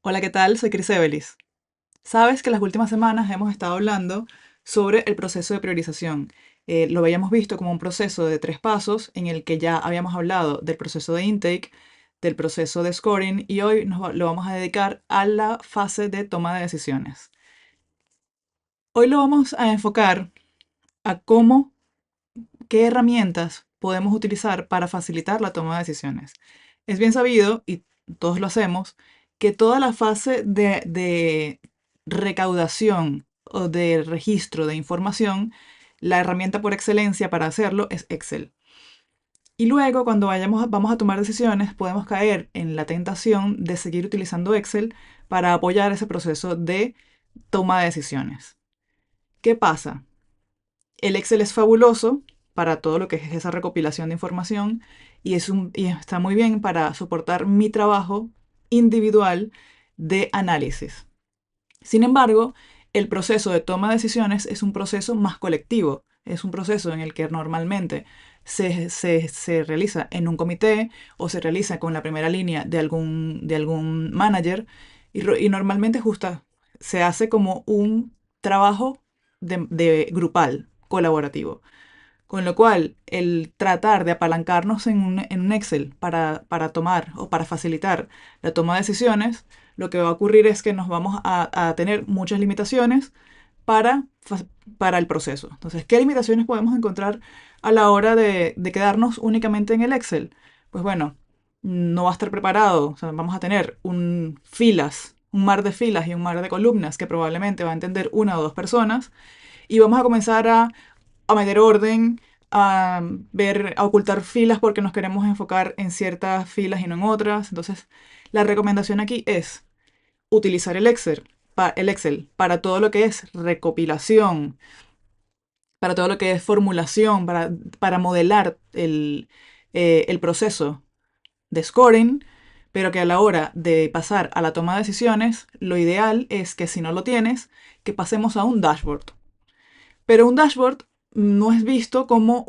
Hola, ¿qué tal? Soy Cris Evelis. Sabes que las últimas semanas hemos estado hablando sobre el proceso de priorización. Lo habíamos visto como un proceso de 3 pasos en el que ya habíamos hablado del proceso de intake, del proceso de scoring y hoy lo vamos a dedicar a la fase de toma de decisiones. Hoy lo vamos a enfocar a qué herramientas podemos utilizar para facilitar la toma de decisiones. Es bien sabido, y todos lo hacemos, que toda la fase de recaudación o de registro de información, la herramienta por excelencia para hacerlo es Excel. Y luego, cuando vamos a tomar decisiones, podemos caer en la tentación de seguir utilizando Excel para apoyar ese proceso de toma de decisiones. ¿Qué pasa? El Excel es fabuloso para todo lo que es esa recopilación de información y está muy bien para soportar mi trabajo individual de análisis. Sin embargo, el proceso de toma de decisiones es un proceso más colectivo. Es un proceso en el que normalmente se realiza en un comité o se realiza con la primera línea de algún manager y normalmente se hace como un trabajo de grupal, colaborativo. Con lo cual, el tratar de apalancarnos en un Excel para tomar o para facilitar la toma de decisiones, lo que va a ocurrir es que nos vamos a tener muchas limitaciones para, para el proceso. Entonces, ¿qué limitaciones podemos encontrar a la hora de quedarnos únicamente en el Excel? Pues bueno, no va a estar preparado. O sea, vamos a tener un mar de filas y un mar de columnas que probablemente va a entender una o dos personas y vamos a comenzar a meter orden, a ocultar filas porque nos queremos enfocar en ciertas filas y no en otras. Entonces, la recomendación aquí es utilizar el Excel para todo lo que es recopilación, para todo lo que es formulación, para modelar el proceso de scoring, pero que a la hora de pasar a la toma de decisiones, lo ideal es que si no lo tienes, que pasemos a un dashboard. Pero un dashboard no es visto como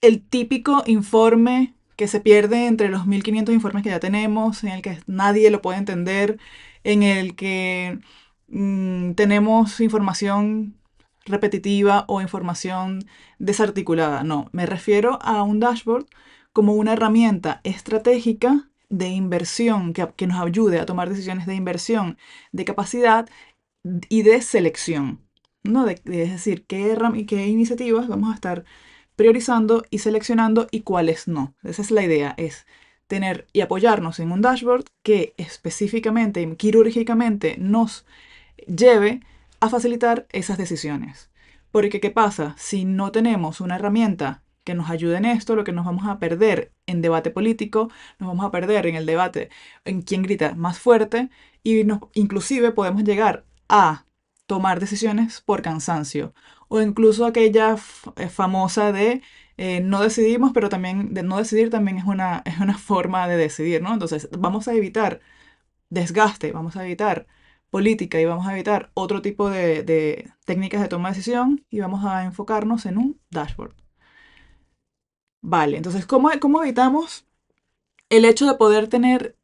el típico informe que se pierde entre los 1500 informes que ya tenemos, en el que nadie lo puede entender, en el que tenemos información repetitiva o información desarticulada. No, me refiero a un dashboard como una herramienta estratégica de inversión que nos ayude a tomar decisiones de inversión, de capacidad y de selección, ¿no? Es decir, qué iniciativas vamos a estar priorizando y seleccionando y cuáles no. Esa es la idea, es tener y apoyarnos en un dashboard que específicamente y quirúrgicamente nos lleve a facilitar esas decisiones. Porque ¿qué pasa? Si no tenemos una herramienta que nos ayude en esto, lo que nos vamos a perder en debate político, nos vamos a perder en el debate en quién grita más fuerte y inclusive podemos llegar a tomar decisiones por cansancio o incluso aquella famosa de no decidimos, pero también de no decidir también es una forma de decidir, ¿no? Entonces vamos a evitar desgaste, vamos a evitar política y vamos a evitar otro tipo de técnicas de toma de decisión y vamos a enfocarnos en un dashboard. Vale, entonces, ¿cómo evitamos el hecho de poder tener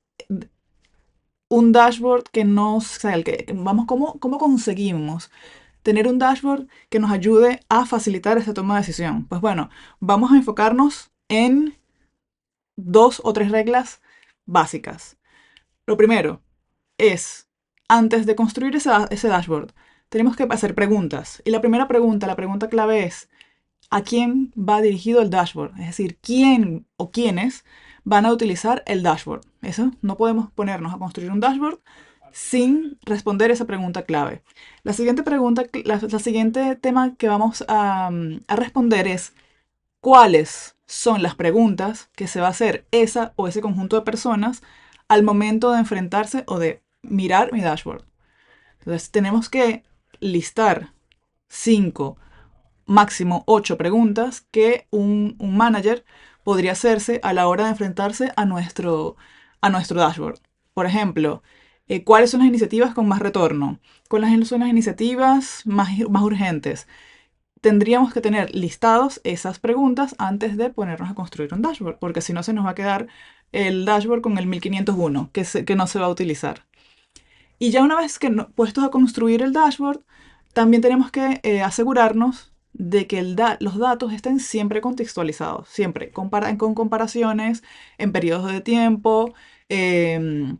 un dashboard que nos, o sea, cómo conseguimos tener un dashboard que nos ayude a facilitar esta toma de decisión? Pues bueno, vamos a enfocarnos en 2 o 3 reglas básicas. Lo primero es, antes de construir ese dashboard, tenemos que hacer preguntas. Y la pregunta clave es, ¿a quién va dirigido el dashboard? Es decir, ¿quién o quiénes van a utilizar el dashboard? Eso, no podemos ponernos a construir un dashboard sin responder esa pregunta clave. La siguiente pregunta, la siguiente tema que vamos a responder es, ¿cuáles son las preguntas que se va a hacer esa o ese conjunto de personas al momento de enfrentarse o de mirar mi dashboard? Entonces tenemos que listar 5, máximo 8 preguntas que un manager podría hacerse a la hora de enfrentarse a nuestro dashboard. Por ejemplo, ¿cuáles son las iniciativas con más retorno? ¿Cuáles son las iniciativas más urgentes? tendríamos que tener listados esas preguntas antes de ponernos a construir un dashboard, porque si no se nos va a quedar el dashboard con el 1501, que no se va a utilizar. Y ya una vez que puestos a construir el dashboard, también tenemos que asegurarnos de que los datos estén siempre contextualizados, siempre con comparaciones en periodos de tiempo, em,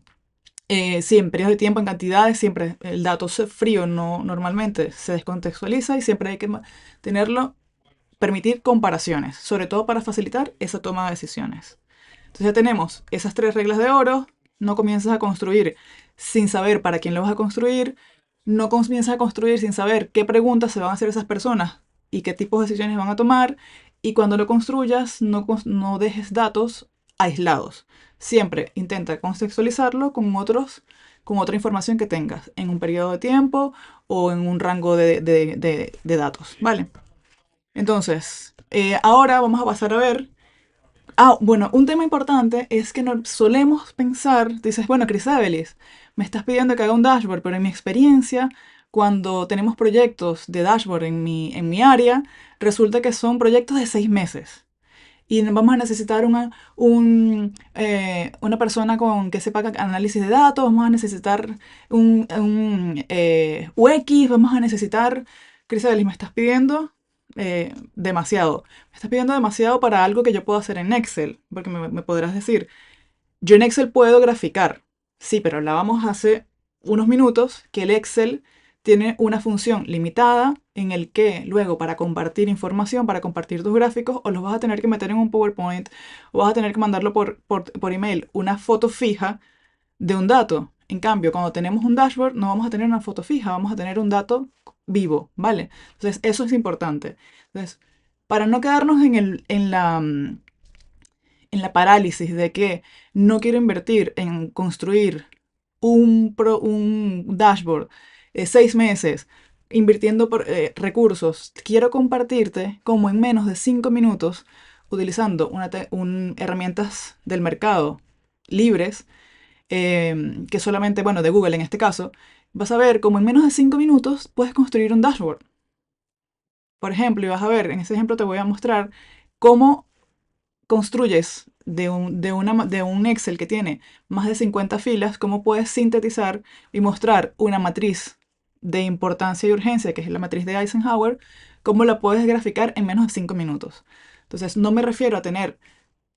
sí, en periodos de tiempo, en cantidades, siempre el dato frío no, normalmente se descontextualiza y siempre hay que tenerlo, permitir comparaciones, sobre todo para facilitar esa toma de decisiones. Entonces ya tenemos esas tres reglas de oro. No comienzas a construir sin saber para quién lo vas a construir. No comienzas a construir sin saber qué preguntas se van a hacer esas personas y qué tipos de decisiones van a tomar. Y cuando lo construyas, no dejes datos aislados. Siempre intenta contextualizarlo con otra información que tengas en un periodo de tiempo o en un rango de datos. ¿Vale? Entonces, ahora vamos a pasar a ver. Bueno, un tema importante es que no solemos pensar, dices, bueno, Chrysabelis, me estás pidiendo que haga un dashboard, pero en mi experiencia, cuando tenemos proyectos de dashboard en mi área, resulta que son proyectos de 6 meses. Y vamos a necesitar una persona que sepa análisis de datos, vamos a necesitar un UX, vamos a necesitar, Chrysabelis, me estás pidiendo demasiado. Me estás pidiendo demasiado para algo que yo puedo hacer en Excel, porque me podrás decir, yo en Excel puedo graficar. Sí, pero hablábamos hace unos minutos que el Excel tiene una función limitada en el que luego para compartir información, para compartir tus gráficos, o los vas a tener que meter en un PowerPoint o vas a tener que mandarlo por email, una foto fija de un dato. En cambio, cuando tenemos un dashboard, no vamos a tener una foto fija, vamos a tener un dato vivo, ¿vale? Entonces, eso es importante. Entonces, para no quedarnos en la parálisis de que no quiero invertir en construir un dashboard 6 meses invirtiendo recursos, quiero compartirte cómo en menos de 5 minutos, utilizando herramientas del mercado libres, que solamente, bueno, de Google en este caso, vas a ver cómo en menos de 5 minutos puedes construir un dashboard. Por ejemplo, y vas a ver, en este ejemplo te voy a mostrar cómo construyes de un Excel que tiene más de 50 filas, cómo puedes sintetizar y mostrar una matriz de importancia y urgencia, que es la matriz de Eisenhower, cómo la puedes graficar en menos de 5 minutos. Entonces, no me refiero a tener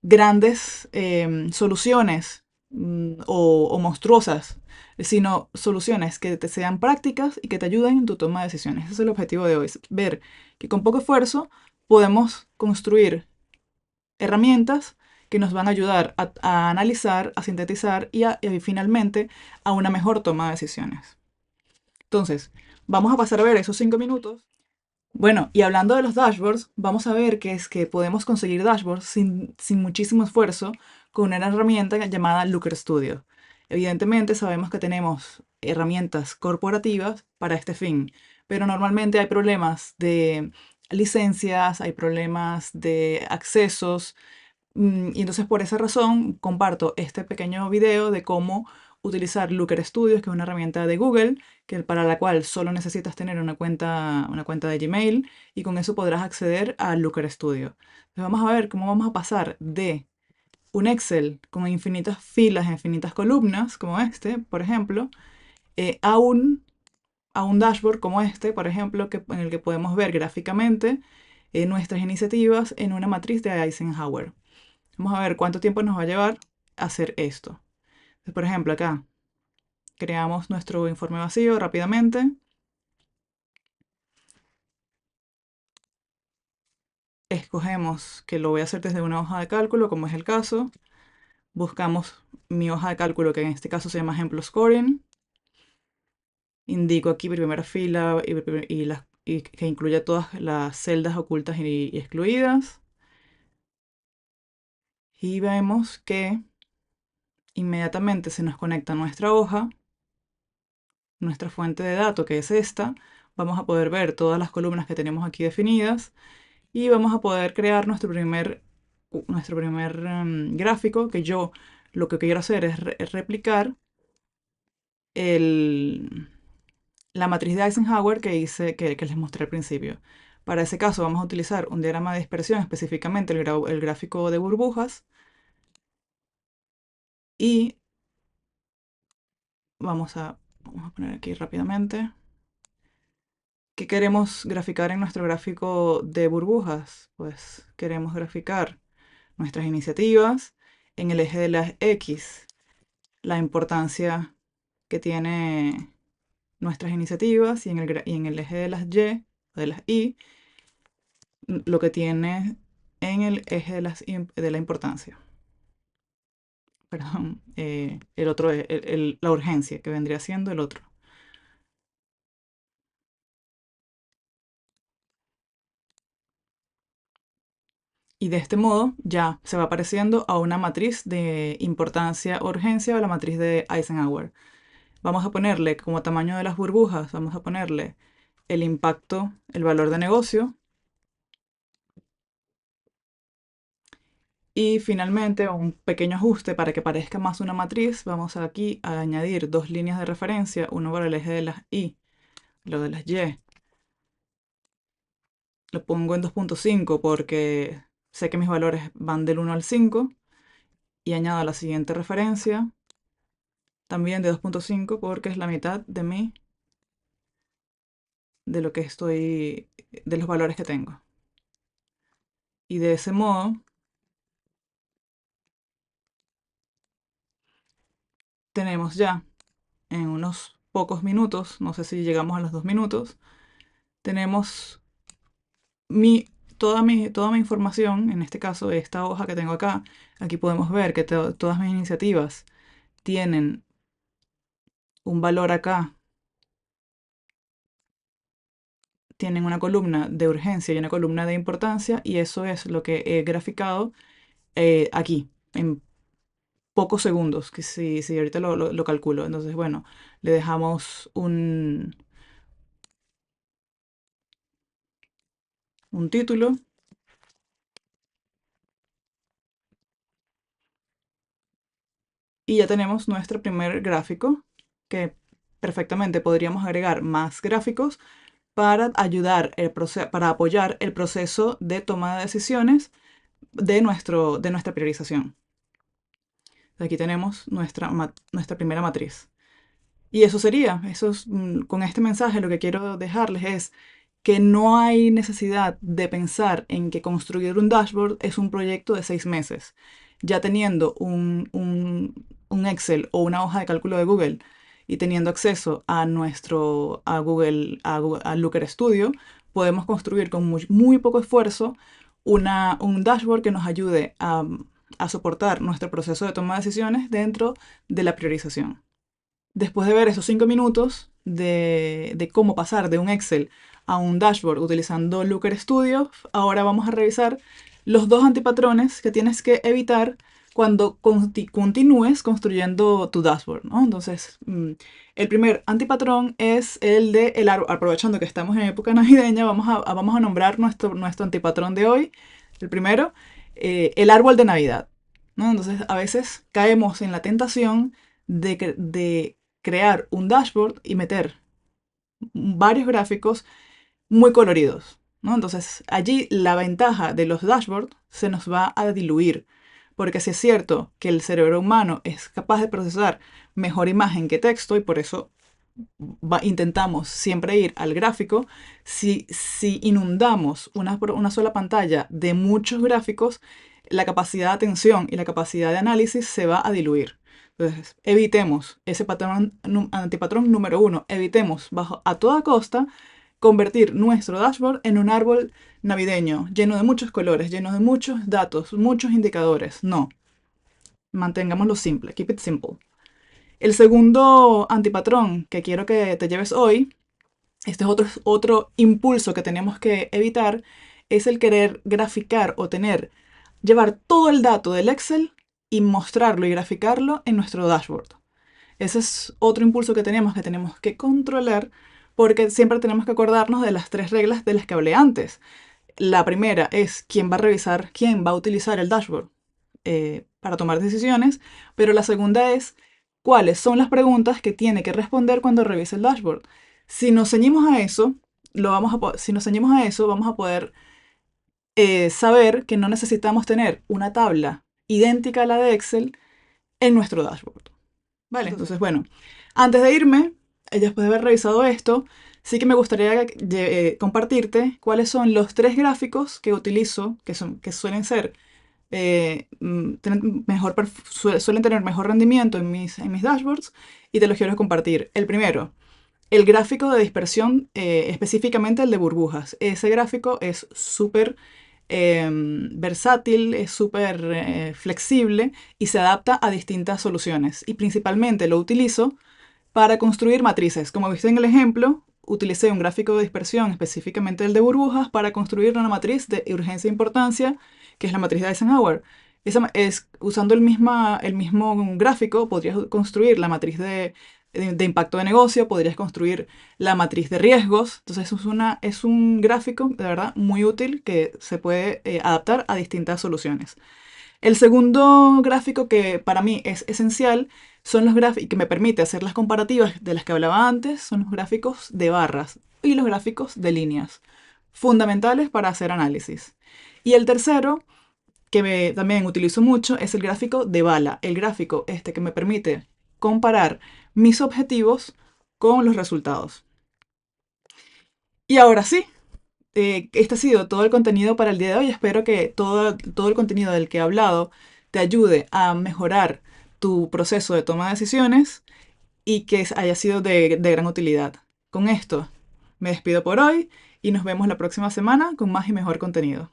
grandes soluciones o monstruosas, sino soluciones que te sean prácticas y que te ayuden en tu toma de decisiones. Ese es el objetivo de hoy, ver que con poco esfuerzo podemos construir herramientas que nos van a ayudar a analizar, a sintetizar y finalmente a una mejor toma de decisiones. Entonces, vamos a pasar a ver esos 5 minutos. Bueno, y hablando de los dashboards, vamos a ver que es que podemos conseguir dashboards sin muchísimo esfuerzo con una herramienta llamada Looker Studio. Evidentemente sabemos que tenemos herramientas corporativas para este fin, pero normalmente hay problemas de licencias, hay problemas de accesos, y entonces por esa razón comparto este pequeño video de cómo utilizar Looker Studios, que es una herramienta de Google, para la cual solo necesitas tener una cuenta de Gmail y con eso podrás acceder a Looker Studio. Entonces vamos a ver cómo vamos a pasar de un Excel con infinitas filas, infinitas columnas, como este, por ejemplo, a un dashboard como este, por ejemplo, en el que podemos ver gráficamente nuestras iniciativas en una matriz de Eisenhower. Vamos a ver cuánto tiempo nos va a llevar hacer esto. Entonces, por ejemplo, acá creamos nuestro informe vacío rápidamente. Escogemos que lo voy a hacer desde una hoja de cálculo, como es el caso. Buscamos mi hoja de cálculo, que en este caso se llama ejemplo scoring. Indico aquí primera fila y que incluya todas las celdas ocultas y excluidas. Y vemos que inmediatamente se nos conecta nuestra hoja, nuestra fuente de datos, que es esta. Vamos a poder ver todas las columnas que tenemos aquí definidas y vamos a poder crear nuestro primer gráfico, que yo lo que quiero hacer es replicar el, la matriz de Eisenhower que les mostré al principio. Para ese caso vamos a utilizar un diagrama de dispersión, específicamente el gráfico de burbujas. Y vamos a poner aquí rápidamente. ¿Qué queremos graficar en nuestro gráfico de burbujas? Pues queremos graficar nuestras iniciativas en el eje de las X, la importancia que tiene nuestras iniciativas, y en el eje de las Y, de las Y, lo que tiene en el eje de la importancia. Perdón, el otro, la urgencia, que vendría siendo el otro. Y de este modo ya se va pareciendo a una matriz de importancia-urgencia o la matriz de Eisenhower. Vamos a ponerle como tamaño de las burbujas, vamos a ponerle el impacto, el valor de negocio. Y finalmente, un pequeño ajuste para que parezca más una matriz, vamos aquí a añadir dos líneas de referencia, uno para el eje de las Y, lo de las Y. Lo pongo en 2.5 porque sé que mis valores van del 1 al 5. Y añado la siguiente referencia, también de 2.5 porque es la mitad de lo que estoy, de los valores que tengo. Y de ese modo tenemos ya en unos pocos minutos, no sé si llegamos a los 2 minutos, tenemos toda mi información, en este caso esta hoja que tengo acá. Aquí podemos ver que todas mis iniciativas tienen un valor acá, tienen una columna de urgencia y una columna de importancia, y eso es lo que he graficado aquí, en pocos segundos, que si ahorita lo calculo. Entonces, bueno, le dejamos un título. Y ya tenemos nuestro primer gráfico, que perfectamente podríamos agregar más gráficos para para apoyar el proceso de toma de decisiones de nuestra priorización. Aquí tenemos nuestra primera matriz. Y eso sería, con este mensaje lo que quiero dejarles es que no hay necesidad de pensar en que construir un dashboard es un proyecto de 6 meses. Ya teniendo un Excel o una hoja de cálculo de Google y teniendo acceso a Google, a Looker Studio, podemos construir con muy poco esfuerzo un dashboard que nos ayude a soportar nuestro proceso de toma de decisiones dentro de la priorización. Después de ver esos 5 minutos de cómo pasar de un Excel a un dashboard utilizando Looker Studio, ahora vamos a revisar los dos antipatrones que tienes que evitar cuando continúes construyendo tu dashboard, ¿no? Entonces, el primer antipatrón es el de el árbol. Aprovechando que estamos en época navideña, vamos a nombrar nuestro antipatrón de hoy. El primero, el árbol de Navidad, ¿no? Entonces, a veces caemos en la tentación de crear un dashboard y meter varios gráficos muy coloridos, ¿no? Entonces, allí la ventaja de los dashboards se nos va a diluir, porque si es cierto que el cerebro humano es capaz de procesar mejor imagen que texto, y por eso intentamos siempre ir al gráfico, si inundamos una sola pantalla de muchos gráficos, la capacidad de atención y la capacidad de análisis se va a diluir. Entonces, evitemos ese antipatrón número uno. Evitemos a toda costa convertir nuestro dashboard en un árbol navideño, lleno de muchos colores, lleno de muchos datos, muchos indicadores. No, mantengámoslo simple, keep it simple. El segundo antipatrón que quiero que te lleves hoy, este es otro impulso que tenemos que evitar, es el querer graficar o llevar todo el dato del Excel y mostrarlo y graficarlo en nuestro dashboard. Ese es otro impulso que tenemos que controlar, porque siempre tenemos que acordarnos de las 3 reglas de las que hablé antes. La primera es quién va a revisar, quién va a utilizar el dashboard para tomar decisiones, pero la segunda es cuáles son las preguntas que tiene que responder cuando revise el dashboard. Si nos ceñimos a eso, si nos ceñimos a eso, vamos a poder saber que no necesitamos tener una tabla idéntica a la de Excel en nuestro dashboard. Vale, entonces bueno, antes de irme, después de haber revisado esto, sí que me gustaría compartirte cuáles son los tres gráficos que utilizo, que suelen ser, suelen tener mejor rendimiento en mis dashboards, y te los quiero compartir. El primero, el gráfico de dispersión, específicamente el de burbujas. Ese gráfico es súper versátil, es súper flexible y se adapta a distintas soluciones. Y principalmente lo utilizo para construir matrices. Como viste en el ejemplo, utilicé un gráfico de dispersión, específicamente el de burbujas, para construir una matriz de urgencia e importancia, que es la matriz de Eisenhower. Usando el mismo gráfico, podrías construir la matriz de impacto de negocio, podrías construir la matriz de riesgos. Entonces es un gráfico de verdad muy útil que se puede adaptar a distintas soluciones. El segundo gráfico que para mí es esencial son los gráficos y que me permite hacer las comparativas de las que hablaba antes, son los gráficos de barras y los gráficos de líneas, fundamentales para hacer análisis. Y el tercero, también utilizo mucho, es el gráfico de bala, el gráfico este que me permite comparar mis objetivos con los resultados. Y ahora sí, este ha sido todo el contenido para el día de hoy. Espero que todo el contenido del que he hablado te ayude a mejorar tu proceso de toma de decisiones y que haya sido de gran utilidad. Con esto me despido por hoy y nos vemos la próxima semana con más y mejor contenido.